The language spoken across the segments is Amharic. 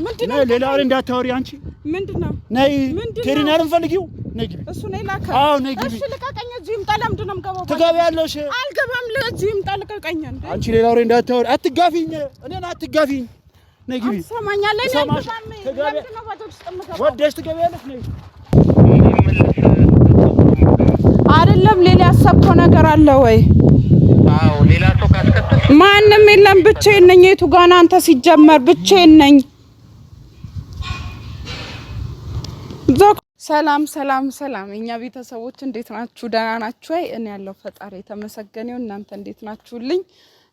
ምንድነው ሌላ ወሬ እንዳታወሪ አንቺ ምንድነው ነይ ቴሪናር እንፈልጊው ነይ ግቢ እሱ ነይ ላካ አዎ ነይ ግቢ እሺ ልቀቀኝ እዚህ ይምጣ ለምንድነው የምገባው ትገቢያለሽ አልገባም ለዚህ ይምጣ ልቀቀኝ እንዴ አንቺ ሌላ ወሬ እንዳታወሪ አትጋፊኝ እኔን አትጋፊኝ ነይ ግቢ ሰማኛለህ ነይ ለምንድነው ባዶች ተመጣጣ ወደሽ ትገቢያለሽ ነይ አይደለም ሌላ ያሰብከው ነገር አለ ወይ አዎ ሌላ ሰው ካስከተል ማንንም የለም ብቻዬን ነኝ የቱ ጋር አንተ ሲጀመር ብቻዬን ነኝ ሰላም ሰላም ሰላም እኛ ቤተሰቦች እንዴት ናችሁ ደህና ናችሁ ወይ እኔ ያለው ፈጣሪ የተመሰገነው እናንተ እንዴት ናችሁልኝ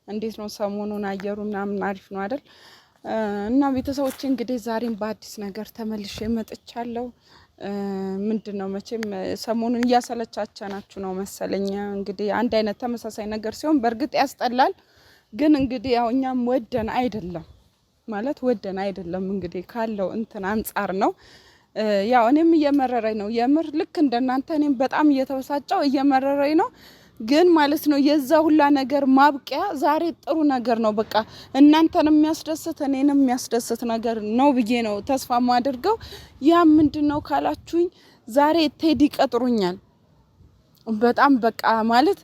እንዴት ነው ሰሞኑን አየሩ ምናምን አሪፍ ነው አይደል እና ቤተሰቦች እንግዲህ ዛሬም በአዲስ ነገር ተመልሼ መጥቻለሁ ምንድነው መቼም ሰሞኑን ያሰለቻቻናችሁ ነው መሰለኝ እንግዲህ አንድ አይነት ተመሳሳይ ነገር ሲሆን በርግጥ ያስጠላል ግን እንግዲህ ያው እኛም ወደን አይደለም ማለት ወደን አይደለም እንግዲህ ካለው እንትን አንፃር ነው ያው እኔም እየመረረኝ ነው የምር ልክ እንደናንተ እኔም በጣም እየተበሳጨው እየመረረኝ ነው ግን ማለት ነው የዛ ሁላ ነገር ማብቂያ ዛሬ ጥሩ ነገር ነው በቃ እናንተንም የሚያስደስት እኔንም የሚያስደስት ነገር ነው ብዬ ነው ተስፋ ማድርገው ያ ምንድነው ካላችሁኝ ዛሬ ቴዲ ቀጥሩኛል በጣም በቃ ማለት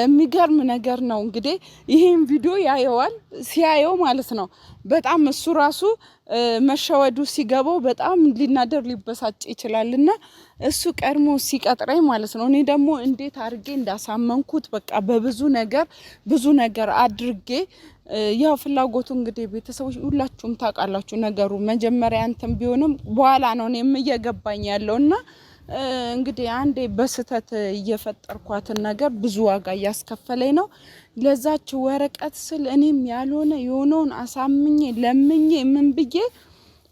የሚገርም ነገር ነው እንግዲህ ይሄን ቪዲዮ ያየዋል ሲያየው ማለት ነው በጣም እሱ ራሱ መሸወዱ ሲገባው በጣም ሊናደር ሊበሳጭ ይችላልና እሱ ቀድሞ ሲቀጥረኝ ማለት ነው እኔ ደግሞ እንዴት አድርጌ እንዳሳመንኩት በቃ በብዙ ነገር አድርጌ ያው ፍላጎቱ እንግዲህ ቤተሰቦች ሁላችሁም ታውቃላችሁ ነገሩ መጀመሪያ አንተም ቢሆንም በኋላ ነው እኔም እየገባኝ ያለውና እንግዲህ አንዴ በስተት እየፈጠርኳትን ነገር ብዙ ዋጋ ያስከፈለኝ ነው ለዛች ወረቀት ስል እኔም ያልሆነ የሆነውን አሳምኜ ለምኜ ምን ብዬ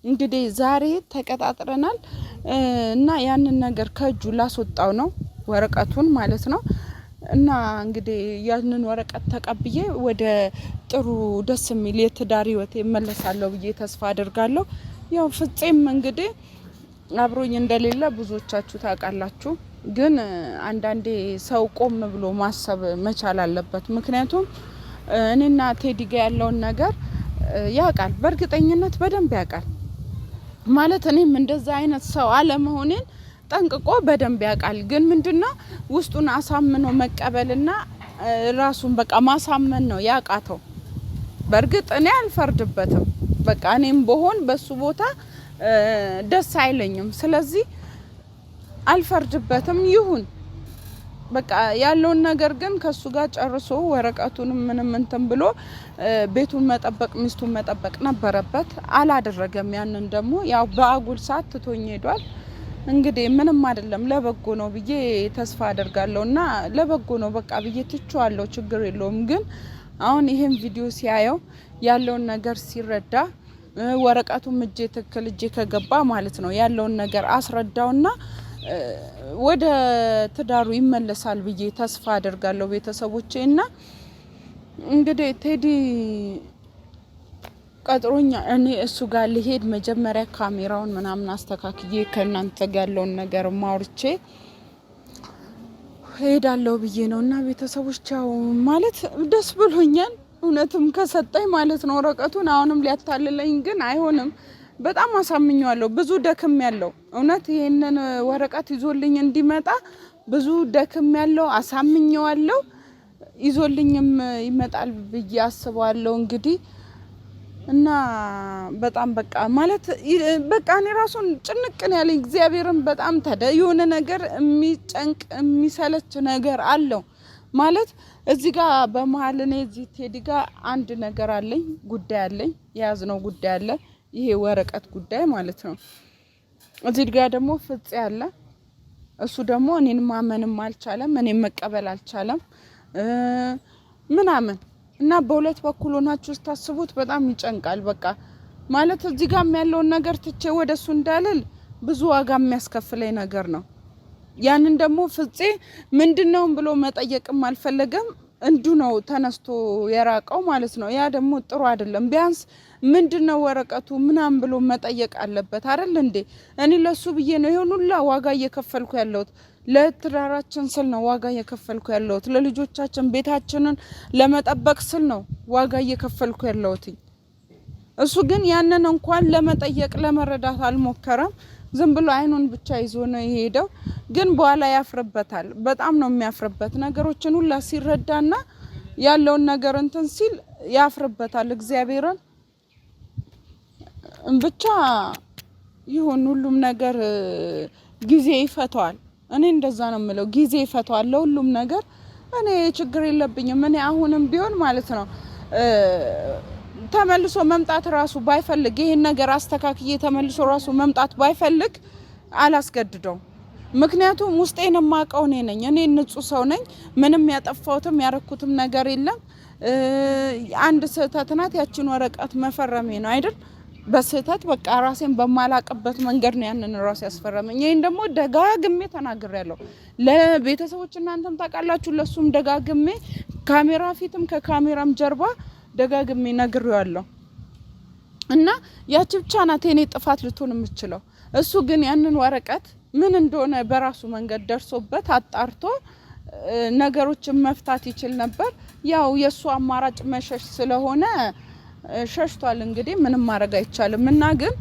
እንግዲህ ዛሬ ተቀጣጥረናል እና ያንን ነገር ከጁ ላስወጣው ነው ወረቀቱን ማለት ነው እና እንግዲህ ያንን ወረቀት ተቀብዬ ወደ ጥሩ ደስ የሚል የትዳር ህይወት እመለሳለሁ ብዬ ተስፋ አደርጋለሁ ያው ፍፄም እንግዲህ አብሮኝ እንደሌለ ብዙዎቻችሁ ታውቃላችሁ ግን አንዳንዴ ሰው ቆም ብሎ ማሰብ መቻል አለበት ምክንያቱም እኔና ቴዲ ጋር ያለው ነገር ያውቃል በእርግጠኝነት በደንብ ያውቃል ማለት እኔም እንደዛ አይነት ሰው አለመሆኔን ጠንቅቆ በደንብ ያውቃል ግን ምንድነው ውስጡን አሳምኖ መቀበልና ራሱን በቃ ማሳመን ነው ያቃተው በእርግጥ እኔ አልፈርድበትም በቃ እኔም በሆን በሱ ቦታ ደስ አይለኝም ስለዚህ አልፈርድበትም ይሁን በቃ ያለውን ነገር ግን ከሱ ጋር ጨርሶ ወረቀቱንም ምንም እንትን ብሎ ቤቱን መጠበቅ ሚስቱን መጠበቅ ነበረበት አላደረገም ያንን ደግሞ ያው በአጉል ሰዓት ትቶኝ ሄዷል እንግዲህ ምንም አይደለም ለበጎ ነው ብዬ ተስፋ አደርጋለሁና ለበጎ ነው በቃ ብዬ ትቼዋለሁ ችግር የለውም ግን አሁን ይሄን ቪዲዮ ሲያየው ያለውን ነገር ሲረዳ ወረቀቱም እጄ ትክክል እጄ ከገባ ማለት ነው ያለውን ነገር አስረዳውና ወደ ትዳሩ ይመለሳል ብዬ ተስፋ አደርጋለሁ ቤተሰቦቼና እንግዲህ ቴዲ ቀጥሮኛ እኔ እሱ ጋር ልሄድ መጀመሪያ ካሜራውን ምናምን አስተካክዬ ከናንተ ጋር ያለውን ነገር ማውርቼ ሄዳለሁ ብዬ ነውና ቤተሰቦች ያው ማለት ደስ ብሎኛል እውነትም ከሰጠኝ ማለት ነው ወረቀቱን አሁንም ሊያታልለኝ ግን አይሆንም በጣም አሳምኘዋለሁ ብዙ ደክም ያለው እውነት ይሄንን ወረቀት ይዞልኝ እንዲመጣ ብዙ ደክም ያለው አሳምኘዋለሁ ይዞልኝም ይመጣል ብዬ አስባለሁ እንግዲህ እና በጣም በቃ ማለት በቃ እኔ ራሱን ጭንቅን ያለ እግዚአብሔርን በጣም የሆነ ነገር የሚጨንቅ የሚሰለች ነገር አለው ማለት እዚህ ጋር በመሃል እኔ እዚህ ቴዲ ጋር አንድ ነገር አለኝ ጉዳይ አለኝ ያዝነው ጉዳይ አለ ይሄ ወረቀት ጉዳይ ማለት ነው እዚህ ጋር ደግሞ ፍፄ አለ እሱ ደግሞ እኔን ማመንም አልቻለም እኔን መቀበል አልቻለም ምናምን እና በሁለት በኩል ሆናችሁ ታስቡት በጣም ይጨንቃል በቃ ማለት እዚህ ጋር ያለው ነገር ትቼ ወደሱ እንዳልል ብዙ ዋጋ የሚያስከፍለኝ ነገር ነው ያንን ደግሞ ፍፄ ምንድነው ብሎ መጠየቅም አልፈለገም እንዱ ነው ተነስቶ የራቀው ማለት ነው ያ ደግሞ ጥሩ አይደለም ቢያንስ ምንድነው ወረቀቱ ምናም ብሎ መጠየቅ አለበት አይደል እንዴ እኔ ለሱ ብዬ ነው ይሄን ሁሉ ዋጋ እየከፈልኩ ያለሁት ለትዳራችን ስል ነው ዋጋ እየከፈልኩ ያለሁት ለልጆቻችን ቤታችንን ለመጠበቅ ስል ነው ዋጋ እየከፈልኩ ያለሁት እሱ ግን ያንን እንኳን ለመጠየቅ ለመረዳት አልሞከረም። ዝም ብሎ አይኑን ብቻ ይዞ ነው የሄደው። ግን በኋላ ያፍርበታል። በጣም ነው የሚያፍርበት ነገሮችን ሁላ ሲረዳና ያለውን ነገር እንትን ሲል ያፍርበታል። እግዚአብሔርን ብቻ ይሁን ሁሉም ነገር ጊዜ ይፈታዋል። እኔ እንደዛ ነው የምለው። ጊዜ ይፈታዋል ለሁሉም ነገር። እኔ ችግር የለብኝም። እኔ አሁንም ቢሆን ማለት ነው ተመልሶ መምጣት ራሱ ባይፈልግ ይሄን ነገር አስተካክዬ ተመልሶ ራሱ መምጣት ባይፈልግ አላስገድደው። ምክንያቱም ውስጤን ማቀው ነኝ። እኔ ንጹህ ሰው ነኝ። ምንም ያጠፋውትም ያረኩትም ነገር የለም። አንድ ስህተት ናት። ያቺን ወረቀት መፈረሜ ነው አይደል? በስህተት በቃ ራሴን በማላቅበት መንገድ ነው ያንን ራስ ያስፈረመኝ። ይሄን ደግሞ ደጋግሜ ተናግሬያለሁ ለቤተሰቦች። እናንተም ታውቃላችሁ። ለሱም ደጋግሜ ካሜራ ፊትም ከካሜራም ጀርባ ደጋግሜ ነግሬዋለሁ። እና ያቺ ብቻ ናት የኔ ጥፋት ልትሆን የምትችለው። እሱ ግን ያንን ወረቀት ምን እንደሆነ በራሱ መንገድ ደርሶበት አጣርቶ ነገሮችን መፍታት ይችል ነበር። ያው የሱ አማራጭ መሸሽ ስለሆነ ሸሽቷል። እንግዲህ ምንም ማድረግ አይቻልም። እና ግን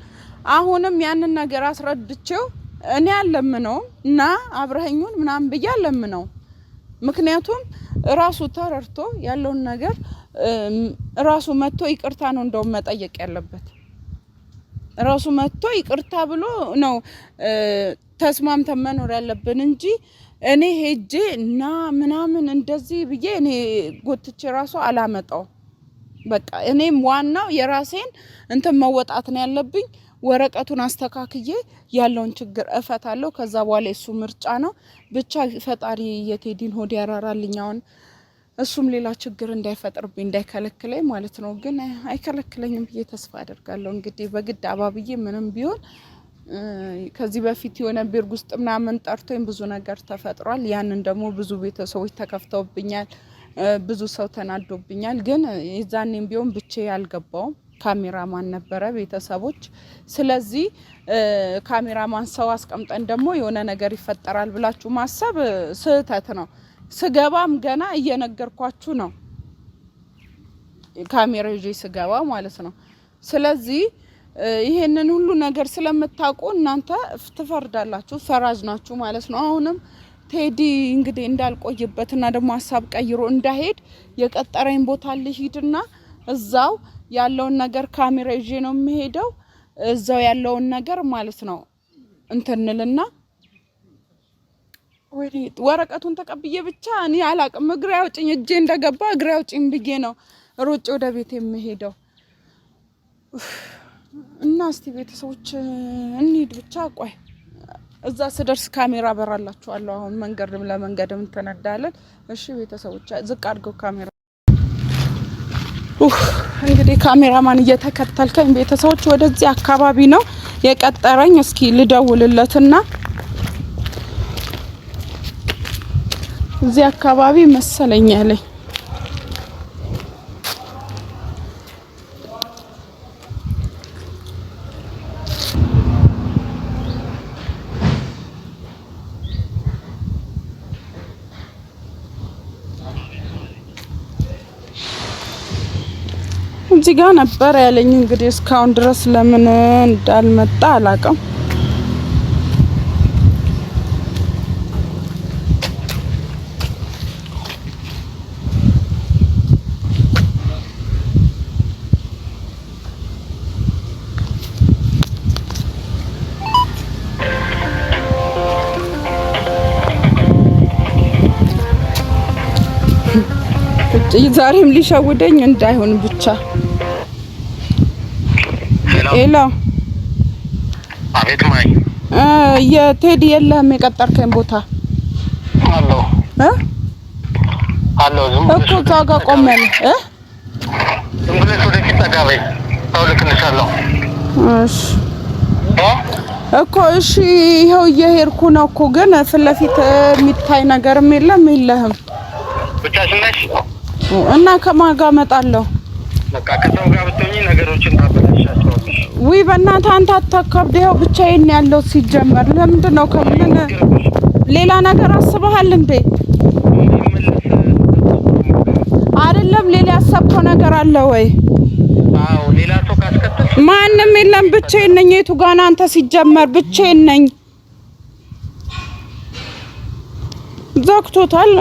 አሁንም ያንን ነገር አስረድቼው እኔ አለምነው እና አብረኸኙን ምናምን ብዬ አለምነው። ምክንያቱም ራሱ ተረርቶ ያለውን ነገር ራሱ መጥቶ ይቅርታ ነው እንደውም መጠየቅ ያለበት። ራሱ መጥቶ ይቅርታ ብሎ ነው ተስማምተን መኖር ያለብን እንጂ እኔ ሄጄ እና ምናምን እንደዚህ ብዬ እኔ ጎትቼ ራሱ አላመጣው። በቃ እኔም ዋናው የራሴን እንትን መወጣት ነው ያለብኝ። ወረቀቱን አስተካክዬ ያለውን ችግር እፈታለሁ። ከዛ በኋላ እሱ ምርጫ ነው። ብቻ ፈጣሪ የቴዲን ሆድ ያራራልኛውን እሱም ሌላ ችግር እንዳይፈጥርብኝ እንዳይከለክለኝ ማለት ነው። ግን አይከለክለኝም ብዬ ተስፋ አደርጋለሁ። እንግዲህ በግድ አባብዬ ምንም ቢሆን ከዚህ በፊት የሆነ ቢርግ ውስጥ ምናምን ጠርቶኝ ብዙ ነገር ተፈጥሯል። ያንን ደግሞ ብዙ ቤተሰቦች ተከፍተውብኛል፣ ብዙ ሰው ተናዶብኛል። ግን የዛኔም ቢሆን ብቻ ያልገባውም ካሜራማን ነበረ ቤተሰቦች። ስለዚህ ካሜራማን ሰው አስቀምጠን ደግሞ የሆነ ነገር ይፈጠራል ብላችሁ ማሰብ ስህተት ነው። ስገባም ገና እየነገርኳችሁ ነው፣ ካሜራ ይዤ ስገባ ማለት ነው። ስለዚህ ይሄንን ሁሉ ነገር ስለምታውቁ እናንተ ትፈርዳላችሁ፣ ፈራጅ ናችሁ ማለት ነው። አሁንም ቴዲ እንግዲህ እንዳልቆይበትና ደግሞ ሀሳብ ቀይሮ እንዳይሄድ የቀጠረኝ ቦታ ልሂድና እዛው ያለውን ነገር ካሜራ ይዤ ነው የምሄደው። እዛው ያለውን ነገር ማለት ነው እንትንልና ወይ ወረቀቱን ተቀብዬ ብቻ እኔ አላቅም። እግሬ አውጭኝ እጄ እንደገባ እግሬ አውጭኝ ብዬ ነው ሮጬ ወደ ቤት የምሄደው። እና እስቲ ቤተሰቦች እንሂድ ብቻ። ቆይ እዛ ስደርስ ካሜራ በራላችኋለሁ። አሁን መንገድ ለመንገድም ተነዳለን። እሺ ቤተሰቦች ዝቅ አድርገው ካሜራ። እንግዲህ ካሜራማን እየተከተልከኝ ቤተሰቦች ወደዚህ አካባቢ ነው የቀጠረኝ። እስኪ ልደውልለትና እዚህ አካባቢ መሰለኝ ያለኝ። እዚህ ጋር ነበር ያለኝ። እንግዲህ እስካሁን ድረስ ለምን እንዳልመጣ አላውቅም። ዛሬም ሊሸውደኝ እንዳይሆን ብቻ። ሄሎ አቤት ማይ የቴዲ የለም የቀጠርከኝ ቦታ አሎ ዝም እኮ እዛው ጋር ቆመን ዝም ብለሽ ወደፊት ተጋበይ ታውልክልሻለሁ። እሺ እኮ እሺ ይሄው እየሄድኩ ነው እኮ ግን ፊት ለፊት የሚታይ ነገርም የለህም ብቻሽን ነሽ እና ከማን ጋር እመጣለሁ? በቃ ከሰው ጋር ብትሆኚ ነገሮችን ታበላሻቸዋለሽ። ውይ በእናትህ አንተ አታካብድ። ይኸው ብቻዬን ያለው ሲጀመር ለምንድን ነው ከምን ሌላ ነገር አስበሃል እንዴ? አይደለም ሌላ ያሰብከው ነገር አለ ወይ? አዎ ሌላ ሰው ካስከተል ማንንም የለም ብቻዬን ነኝ የቱ ጋር አንተ ሲጀመር ብቻዬን ነኝ ዘግቶታል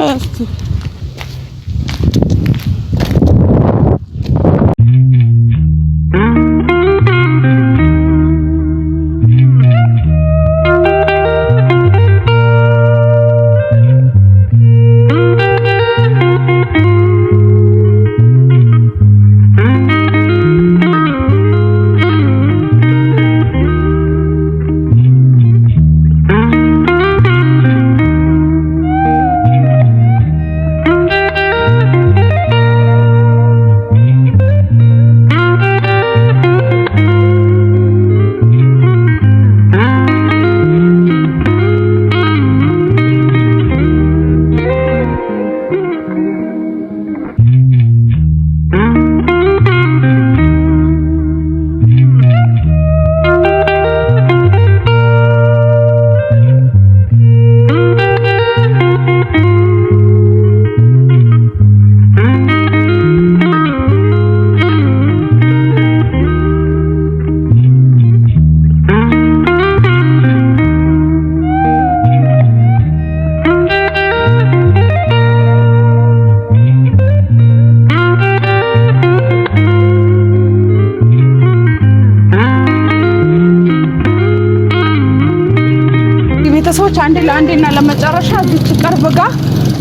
ቤተሰቦች አንዴና ለመጨረሻ እዚህ ቅርብ ጋር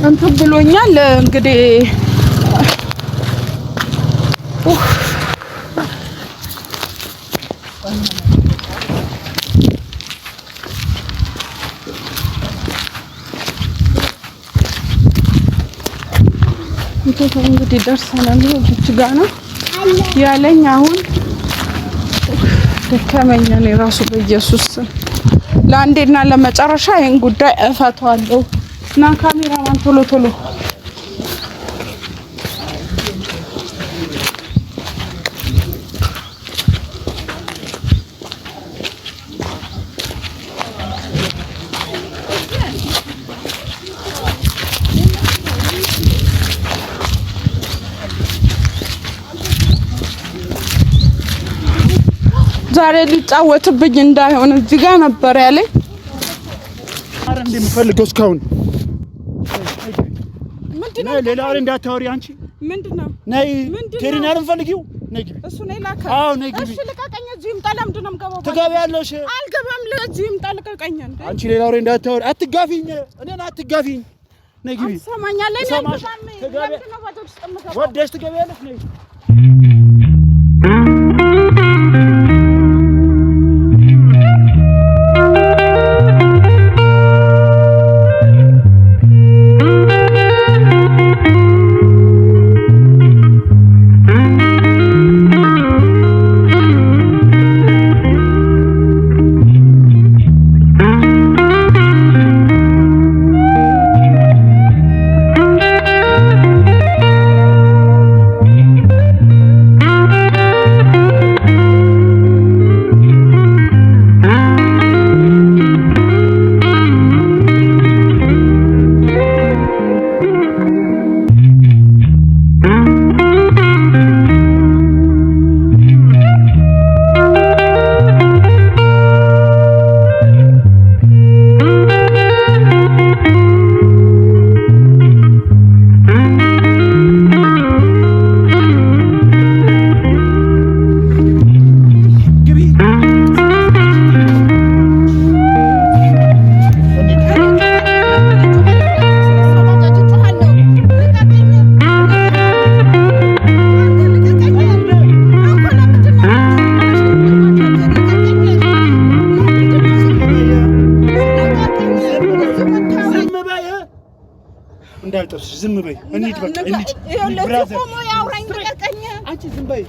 እንትን ብሎኛል እንግዲህ እንግዲህ ደርሰናል እዚህ ጋር ነው ያለኝ አሁን ደከመኝ እኔ ራሱ በኢየሱስ ለአንዴና ለመጨረሻ ይሄን ጉዳይ እፈታዋለሁ ና ካሜራማን ቶሎ ዛሬ ሊጫወትብኝ እንዳይሆን እዚህ ጋር ነበር ያለኝ አረ እንደምፈልገው እስካሁን ምንድነው ሌላ አረ እንዳታወሪ አንቺ ምንድነው ነይ ቴሪናር እንፈልጊው ነይ ግቢ እሱ ነይ ላካ አዎ ነይ ግቢ እሺ ልቀቀኝ እዚህም ጠላምድነው ገባው ትገቢያለሽ አልገባም ለዚህም ጠልቀቀኝ እንዴ አንቺ ሌላ አረ እንዳታወሪ አትጋፊኝ እኔን አትጋፊኝ ነይ ግቢ ሰማኛለህ ነይ ለምንድነው ወደ ውስጥ የምገባው ወደሽ ትገቢያለሽ ነይ እንዳልጠርሽ ዝም በይ እንሂድ በቃ እንሂድ ብራዘር ቆሞ ያውራኝ ተቀቀኝ አንቺ ዝም በይ